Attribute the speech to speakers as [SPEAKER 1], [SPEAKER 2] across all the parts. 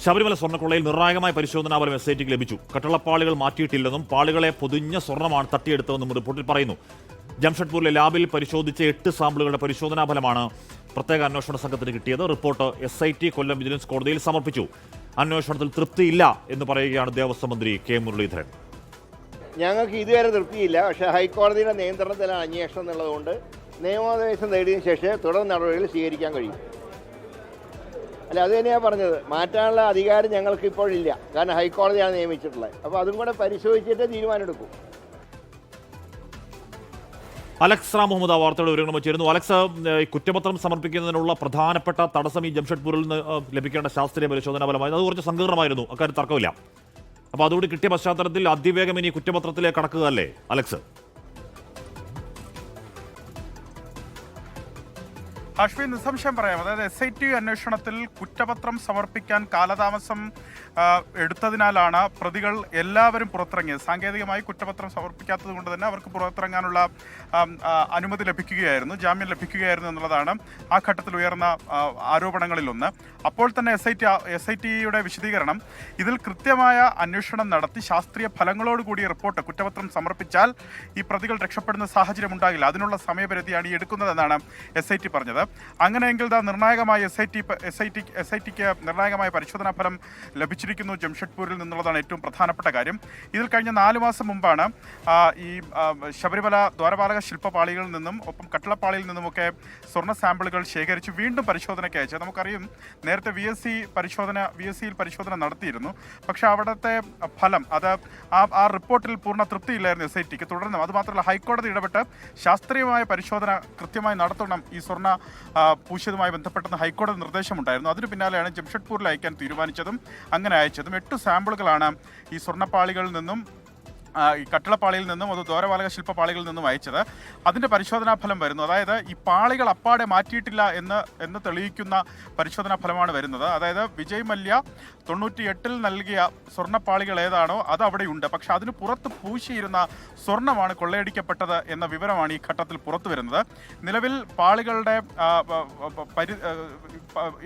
[SPEAKER 1] ശബരിമല സ്വർണ്ണക്കൊള്ളയിൽ നിർണായകമായ പരിശോധനാ ഫലം SITക്ക് ലഭിച്ചു. കട്ടളപ്പാളികൾ മാറ്റിയിട്ടില്ലെന്നും പാളികളെ പൊതിഞ്ഞ സ്വർണ്ണമാണ് തട്ടിയെടുത്തതെന്നും റിപ്പോർട്ടിൽ പറയുന്നു. ജംഷഡ്പൂരിലെ ലാബിൽ പരിശോധിച്ച 8 സാമ്പിളുകളുടെ പരിശോധനാ ഫലമാണ് പ്രത്യേക അന്വേഷണ സംഘത്തിന് കിട്ടിയത്. റിപ്പോർട്ട് SIT കൊല്ലം വിജിലൻസ് കോടതിയിൽ സമർപ്പിച്ചു. അന്വേഷണത്തിൽ തൃപ്തിയില്ല എന്ന് പറയുകയാണ് ദേവസ്വം മന്ത്രി കെ മുരളീധരൻ.
[SPEAKER 2] ഞങ്ങൾക്ക് ഇതുവരെ തൃപ്തിയില്ല. പക്ഷേ ഹൈക്കോടതിയുടെ നിയന്ത്രണത്തിലാണ് അന്വേഷണം എന്നുള്ളതുകൊണ്ട് നിയമോപദേശം നേടിയതിനു ശേഷം തുടർ നടപടികൾ സ്വീകരിക്കാൻ കഴിയും. അല്ല, അത് തന്നെയാണ് പറഞ്ഞത്. മാറ്റാനുള്ള അധികാരം ഞങ്ങൾക്ക് ഇപ്പോഴില്ല. കാരണം ഹൈക്കോടതിയാണ് നിയമിച്ചിട്ടുള്ളത്. അപ്പോൾ അതും കൂടെ പരിശോധിച്ചിട്ട് തീരുമാനമെടുക്കും.
[SPEAKER 1] അലക്സ് റാം മുഹമ്മദ് വാർത്തയുടെ വിവരങ്ങൾ വെച്ചിരുന്നു. അലക്സ്, കുറ്റപത്രം സമർപ്പിക്കുന്നതിനുള്ള പ്രധാനപ്പെട്ട തടസ്സം ഈ ജംഷഡ്പൂരിൽ നിന്ന് ലഭിക്കേണ്ട ശാസ്ത്രീയ പരിശോധനാ ഫലമായിരുന്നു. അത് കുറച്ച് സങ്കീർണമായിരുന്നു, അക്കാര്യം തർക്കമില്ല. അപ്പോൾ അതുകൂടി കിട്ടിയ പശ്ചാത്തലത്തിൽ അതിവേഗം ഇനി കുറ്റപത്രത്തിലേക്ക് കടക്കുക അല്ലേ അലക്സ്?
[SPEAKER 3] അശ്വിൻ, നിസ്സംശയം പറയാം. അതായത് SIT അന്വേഷണത്തിൽ കുറ്റപത്രം സമർപ്പിക്കാൻ കാലതാമസം എടുത്തതിനാലാണ് പ്രതികൾ എല്ലാവരും പുറത്തിറങ്ങിയത്. സാങ്കേതികമായി കുറ്റപത്രം സമർപ്പിക്കാത്തത് കൊണ്ട് തന്നെ അവർക്ക് പുറത്തിറങ്ങാനുള്ള അനുമതി ലഭിക്കുകയായിരുന്നു, ജാമ്യം ലഭിക്കുകയായിരുന്നു എന്നുള്ളതാണ് ആ ഘട്ടത്തിൽ ഉയർന്ന ആരോപണങ്ങളിലൊന്ന്. അപ്പോൾ തന്നെ SITയുടെ വിശദീകരണം, ഇതിൽ കൃത്യമായ അന്വേഷണം നടത്തി ശാസ്ത്രീയ ഫലങ്ങളോടുകൂടിയ റിപ്പോർട്ട് കുറ്റപത്രം സമർപ്പിച്ചാൽ ഈ പ്രതികൾ രക്ഷപ്പെടുന്ന സാഹചര്യം ഉണ്ടാകില്ല, അതിനുള്ള സമയപരിധിയാണ് ഈ എടുക്കുന്നതെന്നാണ് SIT പറഞ്ഞത്. അങ്ങനെയെങ്കിൽ നിർണായകമായ SITക്ക് നിർണായകമായ പരിശോധനാ ഫലം ലഭിച്ചിരിക്കുന്നു ജംഷഡ്പൂരിൽ നിന്നുള്ളതാണ് ഏറ്റവും പ്രധാനപ്പെട്ട കാര്യം. ഇതിൽ കഴിഞ്ഞ 4 മാസം മുമ്പാണ് ഈ ശബരിമല ദ്വാരപാലക ശില്പപാളികളിൽ നിന്നും ഒപ്പം കട്ടളപ്പാളിയിൽ നിന്നുമൊക്കെ സ്വർണ്ണ സാമ്പിളുകൾ ശേഖരിച്ച് വീണ്ടും പരിശോധനയ്ക്ക് അയച്ചത്. നമുക്കറിയും, നേരത്തെ VSCയിൽ പരിശോധന നടത്തിയിരുന്നു. പക്ഷെ അവിടുത്തെ ഫലം ആ റിപ്പോർട്ടിൽ പൂർണ്ണ തൃപ്തിയില്ലായിരുന്നു SITക്ക്. തുടർന്നും അതുമാത്രമല്ല, ഹൈക്കോടതി ഇടപെട്ട് ശാസ്ത്രീയമായ പരിശോധന കൃത്യമായി നടത്തണം ഈ സ്വർണ്ണ പൂശിയതുമായി ബന്ധപ്പെട്ടെന്ന് ഹൈക്കോടതി നിർദ്ദേശമുണ്ടായിരുന്നു. അതിന് പിന്നാലെയാണ് ജംഷഡ്പൂരിൽ അയക്കാൻ തീരുമാനിച്ചതും അങ്ങനെ അയച്ചതും. 8 സാമ്പിളുകളാണ് ഈ സ്വർണ്ണപ്പാളികളിൽ നിന്നും ഈ കട്ടളപ്പാളിയിൽ നിന്നും അത് ദ്വാരപാലക ശില്പപാളികളിൽ നിന്നും അയച്ചത്. അതിൻ്റെ പരിശോധനാ ഫലം വരുന്നു. അതായത് ഈ പാളികൾ അപ്പാടെ മാറ്റിയിട്ടില്ല എന്ന് തെളിയിക്കുന്ന പരിശോധനാ ഫലമാണ് വരുന്നത്. അതായത് വിജയ് മല്യ 98-ൽ നൽകിയ സ്വർണ്ണപ്പാളികൾ ഏതാണോ അത് അവിടെയുണ്ട്, പക്ഷെ അതിന് പുറത്ത് പൂശിയിരുന്ന സ്വർണ്ണമാണ് കൊള്ളയടിക്കപ്പെട്ടത് എന്ന വിവരമാണ് ഈ ഘട്ടത്തിൽ പുറത്തു വരുന്നത്. നിലവിൽ പാളികളുടെ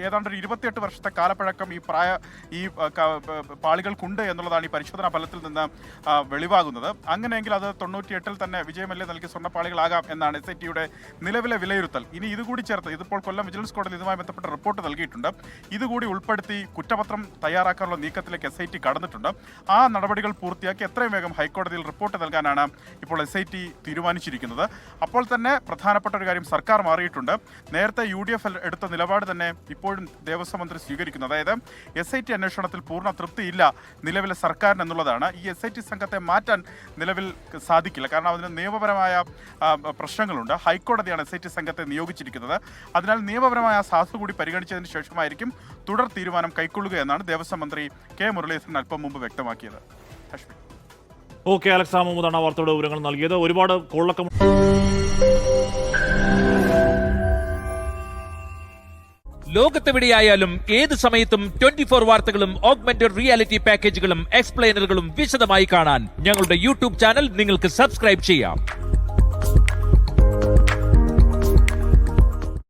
[SPEAKER 3] ഏതാണ്ട് 28 വർഷത്തെ കാലപ്പഴക്കം ഈ പാളികൾക്കുണ്ട് എന്നുള്ളതാണ് ഈ പരിശോധനാ ഫലത്തിൽ നിന്ന് വെളിവാകുന്നത്. അങ്ങനെയെങ്കിൽ അത് 98-ൽ തന്നെ വിജയ് മല്യ നൽകിയ സ്വർണ്ണപ്പാളികളാകാം എന്നാണ് SITയുടെ നിലവിലെ വിലയിരുത്തൽ. ഇനി ഇതുകൂടി ചേർത്ത്, ഇതിപ്പോൾ കൊല്ലം വിജിലൻസ് കോടതി ഇതുമായി ബന്ധപ്പെട്ട റിപ്പോർട്ട് നൽകിയിട്ടുണ്ട്, ഇതുകൂടി ഉൾപ്പെടുത്തി കുറ്റപത്രം തയ്യാറാക്കാനുള്ള നീക്കത്തിലേക്ക് SIT കടന്നിട്ടുണ്ട്. ആ നടപടികൾ പൂർത്തിയാക്കി എത്രയും വേഗം ഹൈക്കോടതിയിൽ റിപ്പോർട്ട് നൽകാനാണ് ഇപ്പോൾ SIT തീരുമാനിച്ചിരിക്കുന്നത്. അപ്പോൾ തന്നെ പ്രധാനപ്പെട്ട ഒരു കാര്യം, സർക്കാർ മാറിയിട്ടുണ്ട്. നേരത്തെ UDF എടുത്ത നിലപാട് തന്നെ ഇപ്പോഴും ദേവസ്വം മന്ത്രി സ്വീകരിക്കുന്നു. അതായത് SIT അന്വേഷണത്തിൽ പൂർണ്ണ തൃപ്തിയില്ല നിലവിലെ സർക്കാരിന് എന്നുള്ളതാണ്. ഈ SIT സംഘത്തെ മാറ്റാൻ നിലവിൽ സാധിക്കില്ല, കാരണം അതിന് നിയമപരമായ പ്രശ്നങ്ങളുണ്ട്. ഹൈക്കോടതിയാണ് SIT സംഘത്തെ നിയോഗിച്ചിരിക്കുന്നത്. അതിനാൽ നിയമപരമായ സാധു കൂടി പരിഗണിച്ചതിന് ശേഷമായിരിക്കും തുടർ തീരുമാനം കൈക്കൊള്ളുക എന്നാണ് ദേവസ്വം മന്ത്രി കെ മുരളീധരൻ അല്പം മുമ്പ് വ്യക്തമാക്കിയത്.
[SPEAKER 1] ഓക്കെ, അലക്സ് റാം മുഹമ്മദാണ് വാർത്തയുടെ വിവരങ്ങൾ നൽകിയത്. ഒരുപാട് കൊള്ളക്കം
[SPEAKER 4] ലോകത്തെവിടെയായാലും ഏത് സമയത്തും 24 വാർത്തകളും ഓഗ്മെന്റഡ് റിയാലിറ്റി പാക്കേജുകളും എക്സ്പ്ലെയിനറുകളും വിശദമായി കാണാൻ ഞങ്ങളുടെ YouTube ചാനൽ നിങ്ങൾക്ക് സബ്സ്ക്രൈബ് ചെയ്യാം.